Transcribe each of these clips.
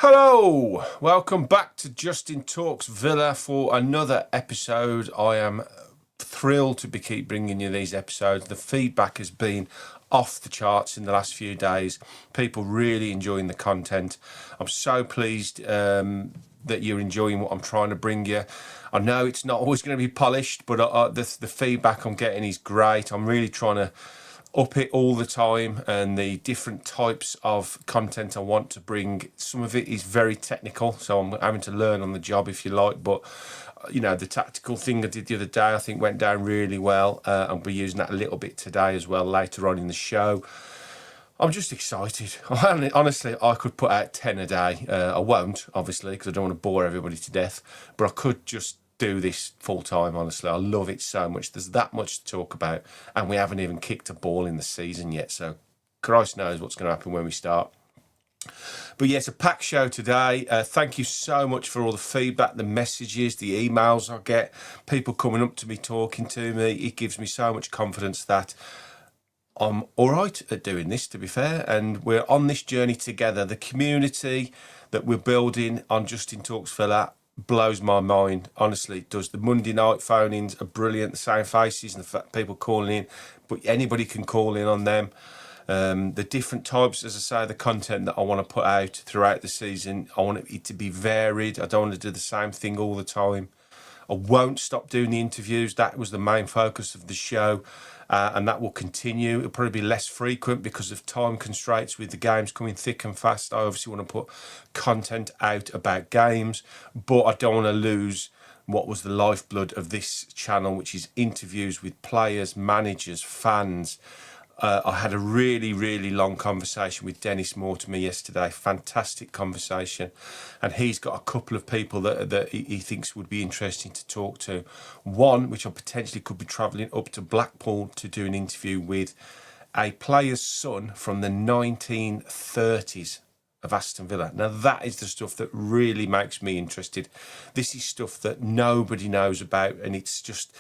Hello, welcome back to Justin Talks Villa for another episode. I am thrilled to keep bringing you these episodes. The feedback has been off the charts in the last few days. People really enjoying the content. I'm so pleased that you're enjoying what I'm trying to bring you. I know it's not always going to be polished, but the feedback I'm getting is great. I'm really trying to up it all the time, and the different types of content I want to bring. Some of it is very technical, so I'm having to learn on the job, if you like. But the tactical thing I did the other day, I think went down really well. I'll be using that a little bit today as well later on in the show. I'm just excited. Honestly, I could put out 10 a day. I won't, obviously, because I don't want to bore everybody to death. But I could just do this full time, honestly. I love it so much. There's that much to talk about. And we haven't even kicked a ball in the season yet. So Christ knows what's going to happen when we start. But yeah, it's a packed show today. Thank you so much for all the feedback, the messages, the emails I get, people coming up to me, talking to me. It gives me so much confidence that I'm all right at doing this, to be fair, and we're on this journey together. The community that we're building on Justin Talks Villa blows my mind. Honestly, it does. The Monday night phone-ins are brilliant. The same faces and the fact people calling in, but anybody can call in on them. The different types, as I say, the content that I want to put out throughout the season, I want it to be varied. I don't want to do the same thing all the time. I won't stop doing the interviews. That was the main focus of the show, and that will continue. It'll probably be less frequent because of time constraints with the games coming thick and fast. I obviously want to put content out about games, but I don't want to lose what was the lifeblood of this channel, which is interviews with players, managers, fans. I had a really, really long conversation with Dennis Mortimer yesterday. Fantastic conversation. And he's got a couple of people that he thinks would be interesting to talk to. One, which I potentially could be travelling up to Blackpool to do an interview with a player's son from the 1930s of Aston Villa. Now, that is the stuff that really makes me interested. This is stuff that nobody knows about, and it's just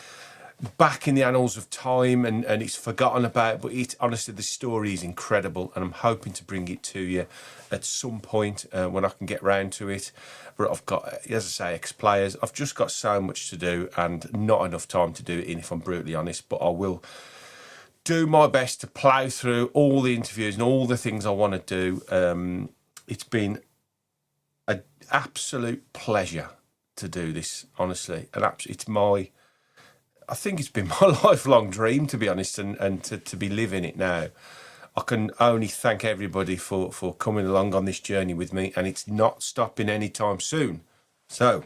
back in the annals of time, and it's forgotten about, but honestly, the story is incredible, and I'm hoping to bring it to you at some point when I can get round to it. But I've got, as I say, ex-players. I've just got so much to do and not enough time to do it in, if I'm brutally honest, but I will do my best to plough through all the interviews and all the things I want to do. It's been an absolute pleasure to do this, honestly. I think it's been my lifelong dream, to be honest, and to be living it now. I can only thank everybody for coming along on this journey with me, and it's not stopping anytime soon. So,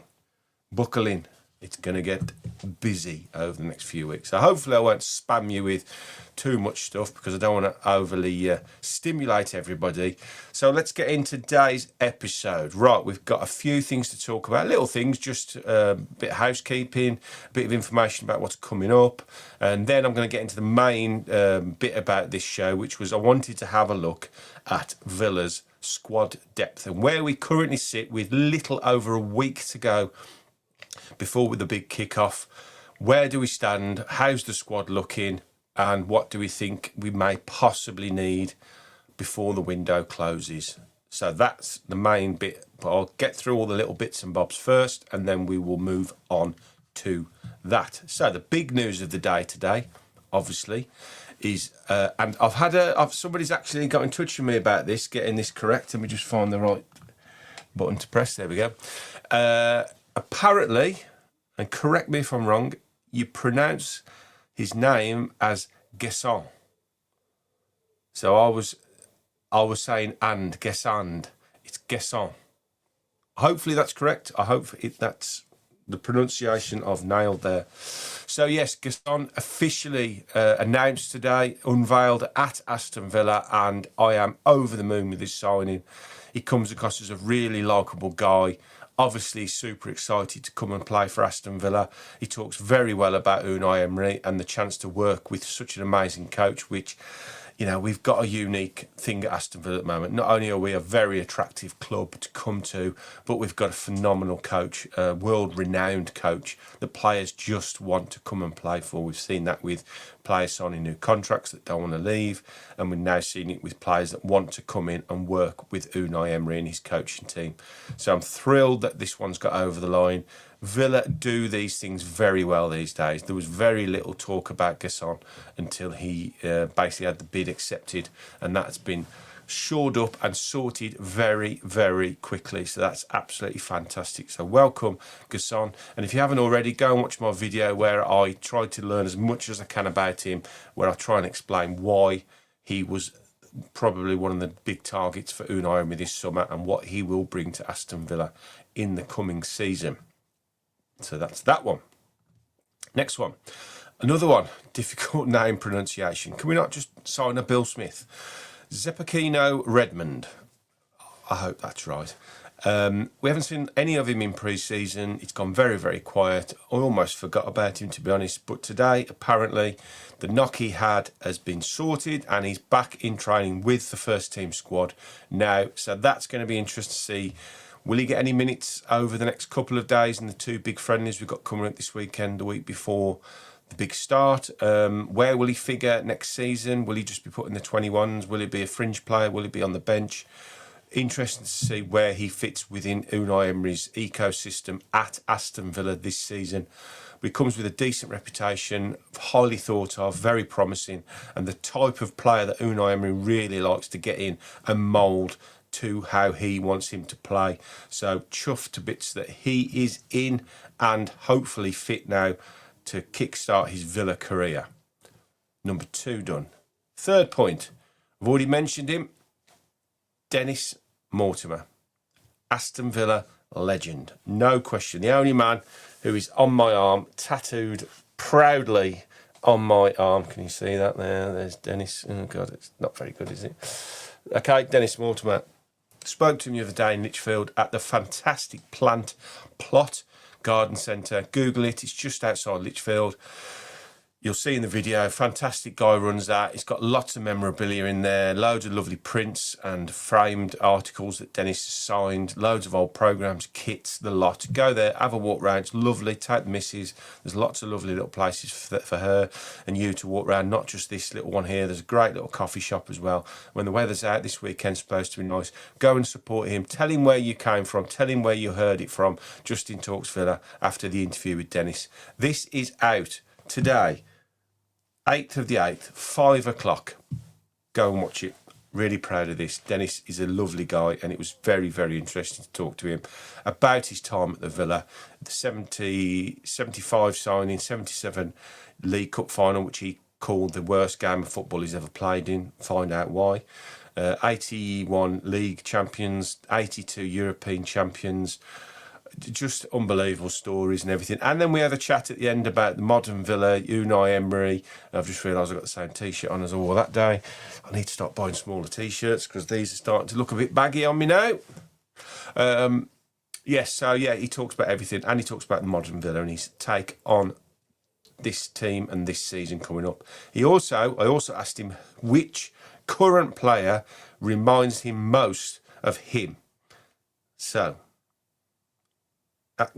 buckle in. It's going to get busy over the next few weeks. So hopefully I won't spam you with too much stuff, because I don't want to overly stimulate everybody. So let's get into today's episode. Right, we've got a few things to talk about, little things, just a bit of housekeeping, a bit of information about what's coming up, and then I'm going to get into the main bit about this show, which was I wanted to have a look at Villa's squad depth and where we currently sit with little over a week to go before with the big kickoff. Where do we stand? How's the squad looking? And what do we think we may possibly need before the window closes? So that's the main bit, but I'll get through all the little bits and bobs first, and then we will move on to that. So the big news of the day today, obviously, is and somebody's actually got in touch with me about this, getting this correct. Let me just find the right button to press. There we go. Apparently, and correct me if I'm wrong, you pronounce his name as Gesson. So I was saying and Gessand. It's Gesson. Hopefully that's correct. I hope that's the pronunciation I've nailed there. So yes, Gesson officially announced today, unveiled at Aston Villa, and I am over the moon with his signing. He comes across as a really likeable guy. Obviously, super excited to come and play for Aston Villa. He talks very well about Unai Emery and the chance to work with such an amazing coach, which we've got a unique thing at Aston Villa at the moment. Not only are we a very attractive club to come to, but we've got a phenomenal coach, a world-renowned coach that players just want to come and play for. We've seen that with players signing new contracts that don't want to leave, and we're now seeing it with players that want to come in and work with Unai Emery and his coaching team. So I'm thrilled that this one's got over the line. Villa do these things very well these days. There was very little talk about Gasson until he basically had the bid accepted, and that's been shored up and sorted very, very quickly. So that's absolutely fantastic. So welcome, Gasson. And if you haven't already, go and watch my video where I try to learn as much as I can about him, where I try and explain why he was probably one of the big targets for Unai Emery this summer and what he will bring to Aston Villa in the coming season. So that's that one. Next one. Another one. Difficult name pronunciation. Can we not just sign a Bill Smith? Zeppachino Redmond. I hope that's right. We haven't seen any of him in pre-season. It's gone very, very quiet. I almost forgot about him, to be honest. But today, apparently, the knock he had has been sorted and he's back in training with the first team squad now. So that's going to be interesting to see. Will he get any minutes over the next couple of days in the two big friendlies we've got coming up this weekend, the week before the big start? Where will he figure next season? Will he just be put in the 21s? Will he be a fringe player? Will he be on the bench? Interesting to see where he fits within Unai Emery's ecosystem at Aston Villa this season. But he comes with a decent reputation, highly thought of, very promising, and the type of player that Unai Emery really likes to get in and mould to how he wants him to play. So chuffed to bits that he is in and hopefully fit now to kickstart his Villa career. Number 2 done. Third point, I've already mentioned him, Dennis Mortimer, Aston Villa legend, no question. The only man who is on my arm, tattooed proudly on my arm. Can you see that there? There's Dennis. Oh God, it's not very good, is it? Okay, Dennis Mortimer. Spoke to him the other day in Lichfield at the fantastic Plot Garden Centre. Google it, it's just outside Lichfield. You'll see in the video, fantastic guy runs that. He's got lots of memorabilia in there, loads of lovely prints and framed articles that Dennis has signed, loads of old programmes, kits, the lot. Go there, have a walk round. It's lovely. Take the missus. There's lots of lovely little places for her and you to walk around, not just this little one here. There's a great little coffee shop as well. When the weather's out this weekend, supposed to be nice. Go and support him. Tell him where you came from. Tell him where you heard it from. Justin Talks Villa after the interview with Dennis. This is out today, 8th of the 8th, 5 o'clock. Go and watch it. Really proud of this. Dennis is a lovely guy, and it was very, very interesting to talk to him about his time at the Villa, the 75 signing, 77 League Cup final, which he called the worst game of football he's ever played in. Find out why. 81 league champions, 82 European champions. Just unbelievable stories and everything. And then we had a chat at the end about the modern Villa, Unai Emery. I've just realised I've got the same T-shirt on as I wore that day. I need to start buying smaller T-shirts because these are starting to look a bit baggy on me now. Yes, so yeah, he talks about everything, and he talks about the modern Villa and his take on this team and this season coming up. I also asked him which current player reminds him most of him. So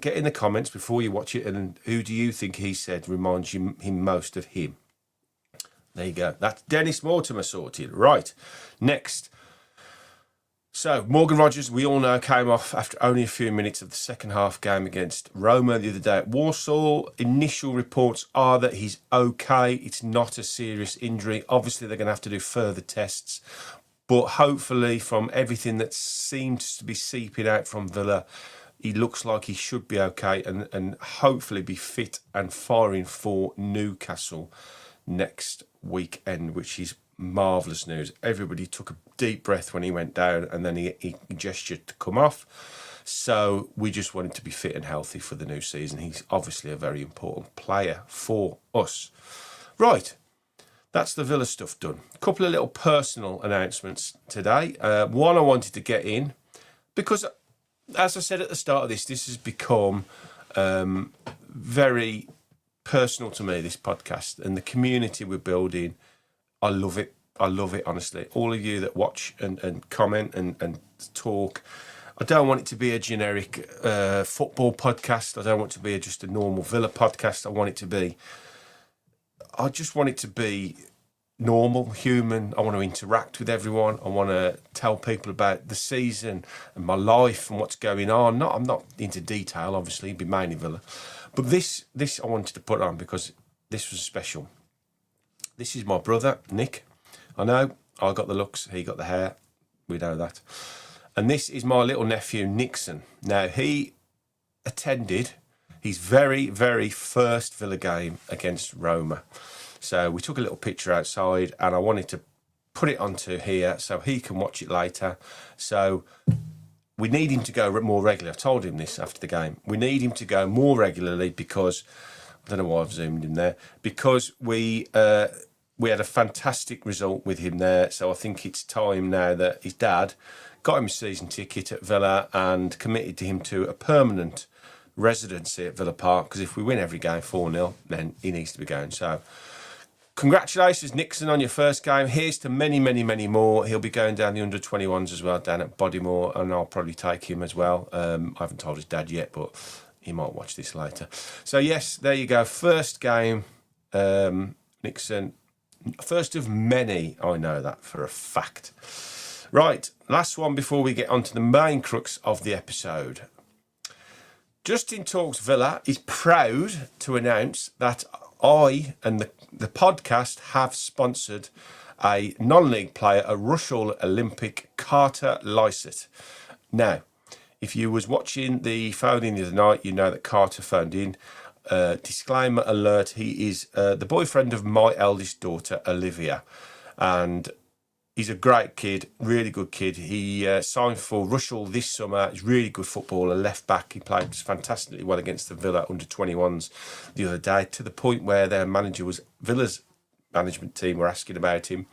get in the comments before you watch it, and who do you think he said reminds him most of him? There you go. That's Dennis Mortimer sorted. Right, next. So, Morgan Rogers, we all know, came off after only a few minutes of the second half game against Roma the other day at Warsaw. Initial reports are that he's okay. It's not a serious injury. Obviously, they're going to have to do further tests. But hopefully, from everything that seems to be seeping out from Villa, he looks like he should be okay and hopefully be fit and firing for Newcastle next weekend, which is marvellous news. Everybody took a deep breath when he went down, and then he gestured to come off. So we just want him to be fit and healthy for the new season. He's obviously a very important player for us. Right, that's the Villa stuff done. A couple of little personal announcements today. One I wanted to get in because, as I said at the start of this has become very personal to me, this podcast, and the community we're building. I love it. I love it, honestly. All of you that watch and comment and talk. I don't want it to be a generic football podcast. I don't want it to be just a normal Villa podcast. I just want it to be normal, human. I want to interact with everyone. I want to tell people about the season and my life and what's going on. I'm not into detail, obviously, it'd be mainly Villa. But this I wanted to put on because this was special. This is my brother, Nick. I know, I got the looks, he got the hair. We know that. And this is my little nephew, Nixon. Now, he attended his very, very first Villa game against Roma. So we took a little picture outside and I wanted to put it onto here so he can watch it later. So we need him to go more regularly. I told him this after the game. We need him to go more regularly because, I don't know why I've zoomed in there, because we had a fantastic result with him there. So I think it's time now that his dad got him a season ticket at Villa and committed to him to a permanent residency at Villa Park, because if we win every game 4-0, then he needs to be going. So congratulations, Nixon, on your first game. Here's to many, many, many more. He'll be going down the under-21s as well, down at Bodymore, and I'll probably take him as well. I haven't told his dad yet, but he might watch this later. So, yes, there you go. First game, Nixon. First of many, I know that for a fact. Right, last one before we get on to the main crux of the episode. Justin Talks Villa is proud to announce that I and the podcast have sponsored a non-league player, a Rushall Olympic, Carter Lysett. Now, if you was watching the phone in the other night, you know that Carter phoned in. Disclaimer alert, he is the boyfriend of my eldest daughter, Olivia. And he's a great kid, really good kid. He signed for Rushall this summer. He's really good footballer, left back. He played fantastically well against the Villa under-21s the other day, to the point where their manager was, Villa's management team were asking about him.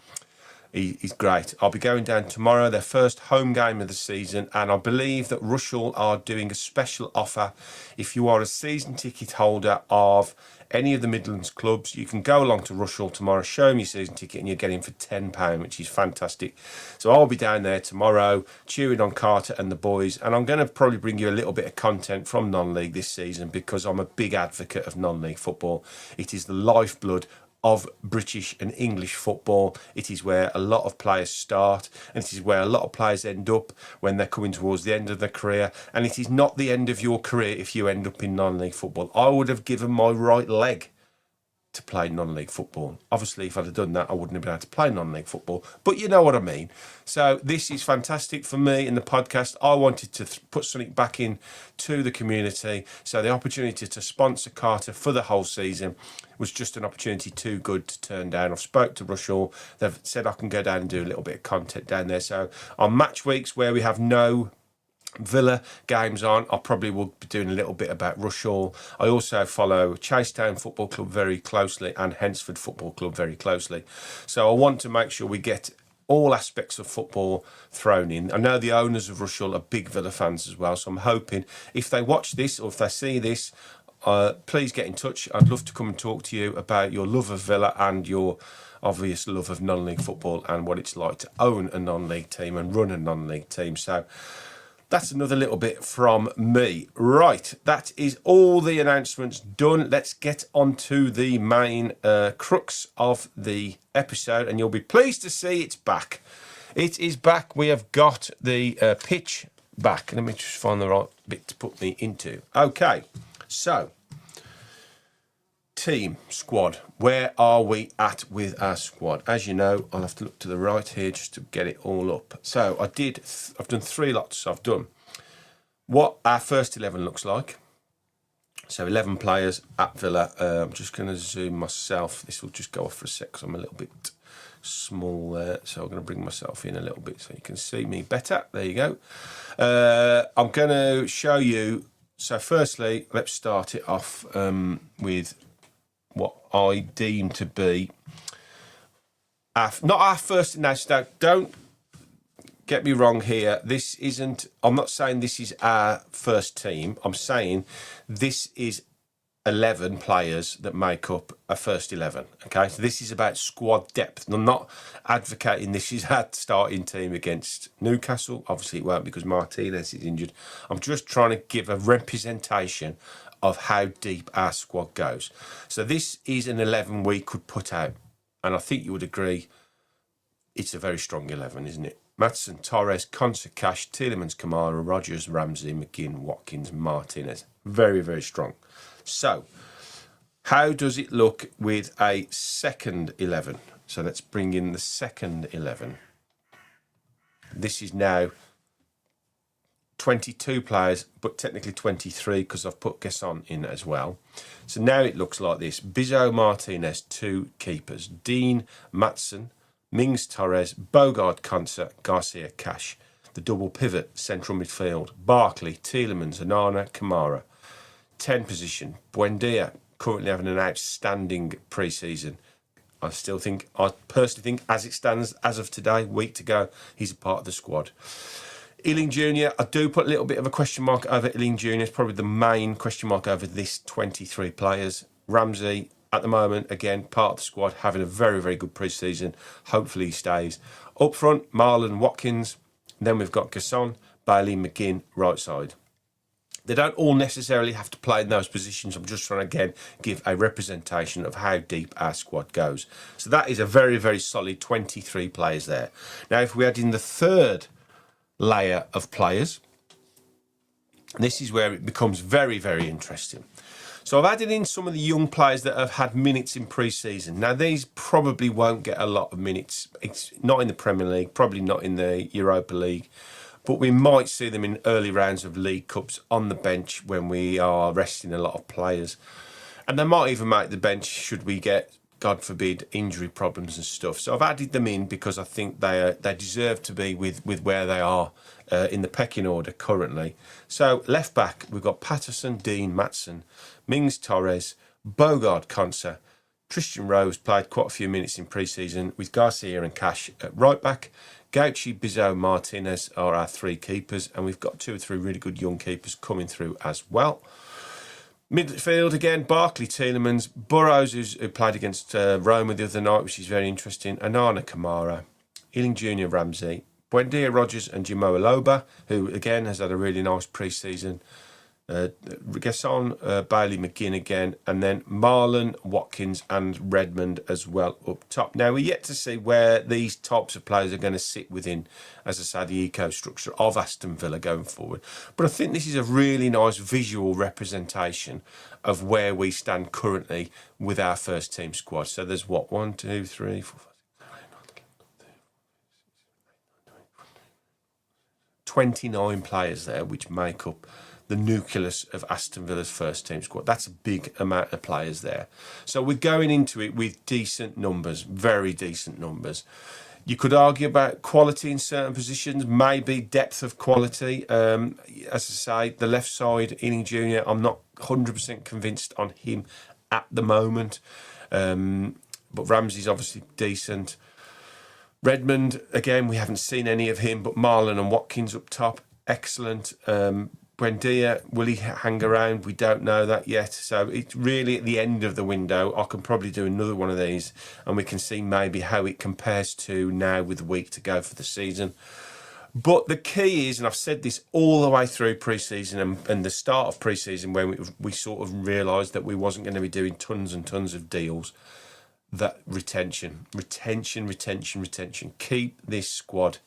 He's great. I'll be going down tomorrow, their first home game of the season, and I believe that Rushall are doing a special offer. If you are a season ticket holder of any of the Midlands clubs, you can go along to Rushall tomorrow, show them your season ticket, and you're getting for £10, which is fantastic. So I'll be down there tomorrow, cheering on Carter and the boys, and I'm going to probably bring you a little bit of content from non-league this season, because I'm a big advocate of non-league football. It is the lifeblood of British and English football. It is where a lot of players start, and it is where a lot of players end up when they're coming towards the end of their career. And it is not the end of your career if you end up in non-league football. I would have given my right leg to play non-league football. Obviously, if I'd have done that, I wouldn't have been able to play non-league football, but you know what I mean. So this is fantastic for me in the podcast. I wanted to put something back in to the community, so the opportunity to sponsor Carter for the whole season was just an opportunity too good to turn down. I've spoke to Rushall. They've said I can go down and do a little bit of content down there. So on match weeks where we have no Villa games on, I probably will be doing a little bit about Rushall. I also follow Chasetown Football Club very closely and Hensford Football Club very closely. So I want to make sure we get all aspects of football thrown in. I know the owners of Rushall are big Villa fans as well, so I'm hoping if they watch this or if they see this, please get in touch. I'd love to come and talk to you about your love of Villa and your obvious love of non-league football and what it's like to own a non-league team and run a non-league team. So that's another little bit from me. Right, that is all the announcements done. Let's get on to the main crux of the episode, and you'll be pleased to see it's back. It is back. We have got the pitch back. Let me just find the right bit to put me into. Okay, so team, squad. Where are we at with our squad? As you know, I'll have to look to the right here just to get it all up. So I've done 3 lots. I've done what our first 11 looks like. So 11 players at Villa. I'm just going to zoom myself. This will just go off for a sec because I'm a little bit small there. So I'm going to bring myself in a little bit so you can see me better. There you go. I'm going to show you. So firstly, let's start it off with what I deem to be not our first. Now, don't get me wrong here. This isn't. I'm not saying this is our first team. I'm saying this is 11 players that make up a first 11. Okay, so this is about squad depth. I'm not advocating this is our starting team against Newcastle. Obviously, it won't because Martinez is injured. I'm just trying to give a representation of how deep our squad goes. So this is an 11 we could put out, and I think you would agree it's a very strong 11, isn't it? Maatsen, Torres, Konsa, Cash, Tielemans, Kamara, Rodgers, Ramsey, McGinn, Watkins, Martinez. Very, very strong. So, how does it look with a second 11? So let's bring in the second 11. This is now 22 players, but technically 23 because I've put Gesson in as well. So now it looks like this. Bizot, Martinez, 2 keepers. Dean, Maatsen, Mings, Torres, Bogard, Konsa, Garcia, Cash. The double pivot, central midfield. Barkley, Tielemans, Onana, Kamara. 10 position, Buendia, currently having an outstanding pre-season. I personally think, as it stands, as of today, week to go, he's a part of the squad. Ealing Jr., I do put a little bit of a question mark over Ealing Jr. It's probably the main question mark over this 23 players. Ramsey, at the moment, again, part of the squad, having a very, very good pre-season. Hopefully he stays. Up front, Marlon, Watkins. Then we've got Gesson, Bailey, McGinn, right side. They don't all necessarily have to play in those positions. I'm just trying to, again, give a representation of how deep our squad goes. So that is a very, very solid 23 players there. Now, if we add in the third layer of players, this is where it becomes very, very interesting. So I've added in some of the young players that have had minutes in pre-season. Now, these probably won't get a lot of minutes. It's not in the Premier League, probably not in the Europa League. But we might see them in early rounds of League Cups on the bench when we are resting a lot of players. And they might even make the bench should we get, God forbid, injury problems and stuff. So I've added them in because I think they deserve to be with where they are in the pecking order currently. So left back, we've got Patterson, Dean, Maatsen, Mings, Torres, Bogard, Konsa. Christian Rose played quite a few minutes in pre-season with Garcia and Cash at right back. Gauchi, Bizot, Martinez are our 3 keepers, and we've got 2 or 3 really good young keepers coming through as well. Midfield again, Barkley, Tielemans, Burrows, who played against Roma the other night, which is very interesting. Onana, Kamara, Ealing Jr., Ramsey, Buendia, Rodgers, and Jimo Aloba, who again has had a really nice pre-season. Gesson, Bailey, McGinn again, and then Marlon, Watkins, and Redmond as well up top. Now, we're yet to see where these types of players are going to sit within, as I say, the eco-structure of Aston Villa going forward. But I think this is a really nice visual representation of where we stand currently with our first team squad. So there's what, 1, 2, 3, 4, 5, 29 players there, which make up the nucleus of Aston Villa's first team squad. That's a big amount of players there. So we're going into it with decent numbers, very decent numbers. You could argue about quality in certain positions, maybe depth of quality. As I say, the left side, Ealing Jr., I'm not 100% convinced on him at the moment. But Ramsey's obviously decent. Redmond, again, we haven't seen any of him, but Marlon and Watkins up top, excellent. Buendia, will he hang around? We don't know that yet. So it's really at the end of the window. I can probably do another one of these and we can see maybe how it compares to now with a week to go for the season. But the key is, and I've said this all the way through pre-season and the start of pre-season when we sort of realised that we wasn't going to be doing tons and tons of deals, that retention. Keep this squad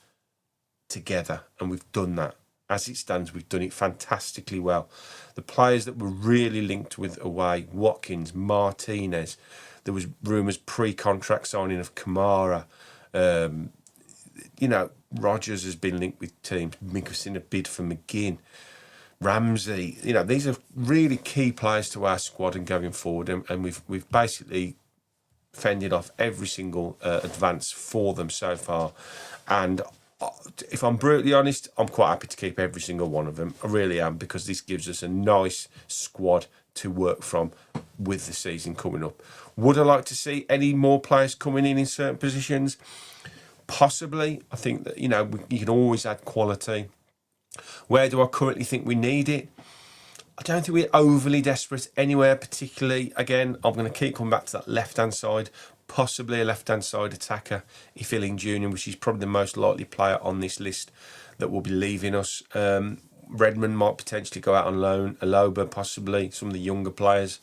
together, and we've done that. As it stands, we've done it fantastically well. The players that were really linked with away, Watkins, Martinez, there was rumours pre-contract signing of Kamara. Rodgers has been linked with teams. We've seen a bid for McGinn. Ramsey, these are really key players to our squad and going forward, and we've basically fended off every single advance for them so far. And if I'm brutally honest, I'm quite happy to keep every single one of them. I really am, because this gives us a nice squad to work from with the season coming up. Would I like to see any more players coming in certain positions? Possibly. I think that, you can always add quality. Where do I currently think we need it? I don't think we're overly desperate anywhere particularly. Again, I'm going to keep coming back to that left-hand side, possibly a left-hand side attacker if Illing Jr., which is probably the most likely player on this list that will be leaving us. Redmond might potentially go out on loan, Aloba possibly, some of the younger players.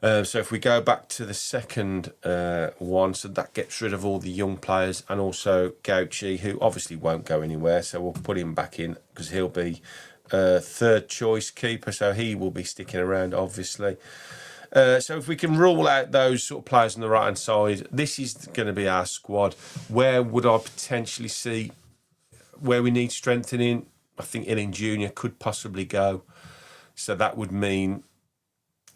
So if we go back to the second one, so that gets rid of all the young players, and also Gauchi, who obviously won't go anywhere, so we'll put him back in because he'll be third choice keeper, so he will be sticking around obviously. So if we can rule out those sort of players on the right hand side, this is going to be our squad. Where would I potentially see where we need strengthening? I think Illing Jr. could possibly go, so that would mean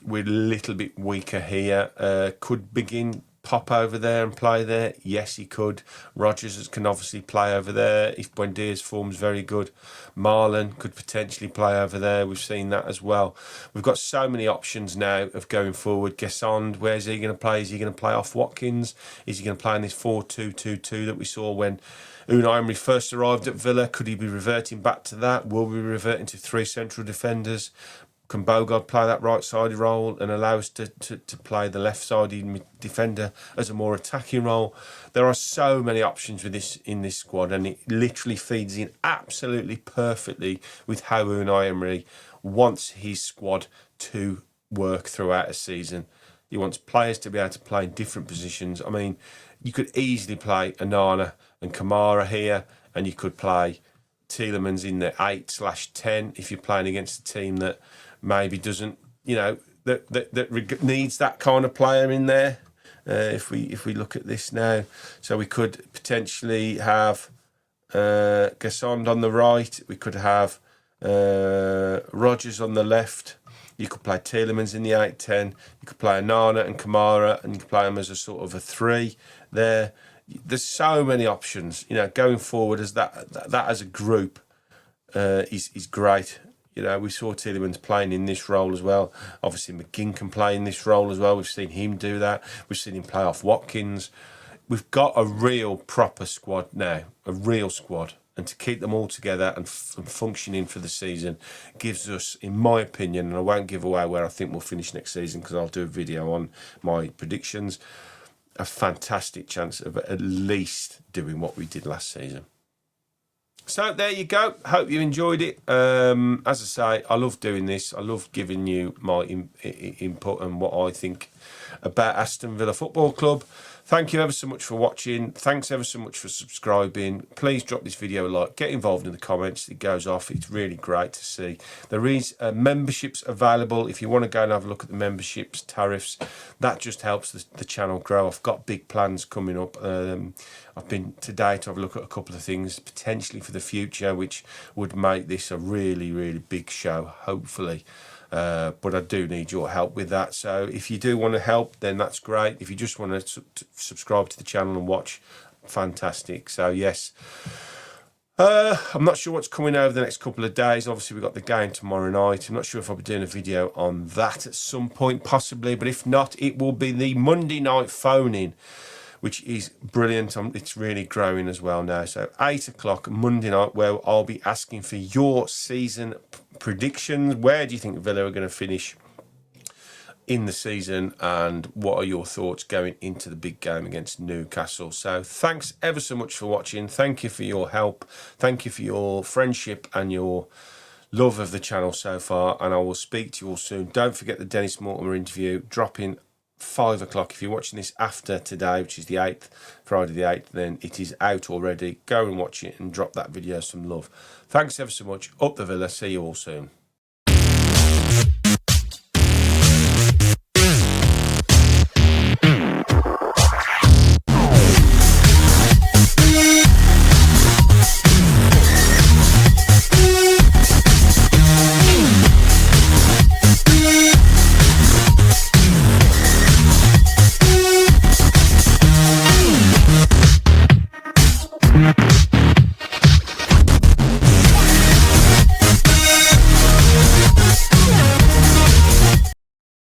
we're a little bit weaker here. Could begin Pop over there and play there? Yes, he could. Rogers can obviously play over there if Buendia's form's very good. Marlon could potentially play over there. We've seen that as well. We've got so many options now of going forward. Guessond, where's he going to play? Is he going to play off Watkins? Is he going to play in this 4-2-2-2 that we saw when Unai Emery first arrived at Villa? Could he be reverting back to that? Will we be reverting to 3 central defenders? Can Bogard play that right-sided role and allow us to play the left-sided defender as a more attacking role? There are so many options with this in this squad, and it literally feeds in absolutely perfectly with how Unai Emery wants his squad to work throughout a season. He wants players to be able to play in different positions. I mean, you could easily play Onana and Kamara here, and you could play Tielemans in the 8/10 if you're playing against a team that maybe doesn't, that needs that kind of player in there. If we look at this now, so we could potentially have Guessond on the right. We could have Rogers on the left. You could play Tielemans in the 8/10. You could play Onana and Kamara, and you could play them as a sort of a 3 there. There's so many options, going forward as that as a group is great. We saw Tielemans playing in this role as well. Obviously, McGinn can play in this role as well. We've seen him do that. We've seen him play off Watkins. We've got a real proper squad now, a real squad. And to keep them all together and functioning for the season gives us, in my opinion, and I won't give away where I think we'll finish next season because I'll do a video on my predictions, a fantastic chance of at least doing what we did last season. So there you go. Hope you enjoyed it. As I say, I love doing this. I love giving you my input and what I think about Aston Villa Football Club. Thank you ever so much for watching. Thanks ever so much for subscribing. Please drop this video a like. Get involved in the comments. It goes off. It's really great to see. There is memberships available. If you want to go and have a look at the memberships tariffs, that just helps the channel grow. I've got big plans coming up. I've been today to have a look at a couple of things potentially for the future, which would make this a really, really big show, hopefully. But I do need your help with that. So if you do want to help, then that's great. If you just want to subscribe to the channel and watch, fantastic. So yes, I'm not sure what's coming over the next couple of days. Obviously, we've got the game tomorrow night. I'm not sure if I'll be doing a video on that at some point, possibly. But if not, it will be the Monday night phone-in, which is brilliant. It's really growing as well now. So 8 o'clock Monday night, where I'll be asking for your season predictions. Where do you think Villa are going to finish in the season? And what are your thoughts going into the big game against Newcastle? So thanks ever so much for watching. Thank you for your help. Thank you for your friendship and your love of the channel so far. And I will speak to you all soon. Don't forget the Dennis Mortimer interview dropping 5 o'clock. If you're watching this after today, which is the 8th, Friday the 8th, then it is out already. Go and watch it and drop that video some love. Thanks ever so much. Up the Villa. See you all soon.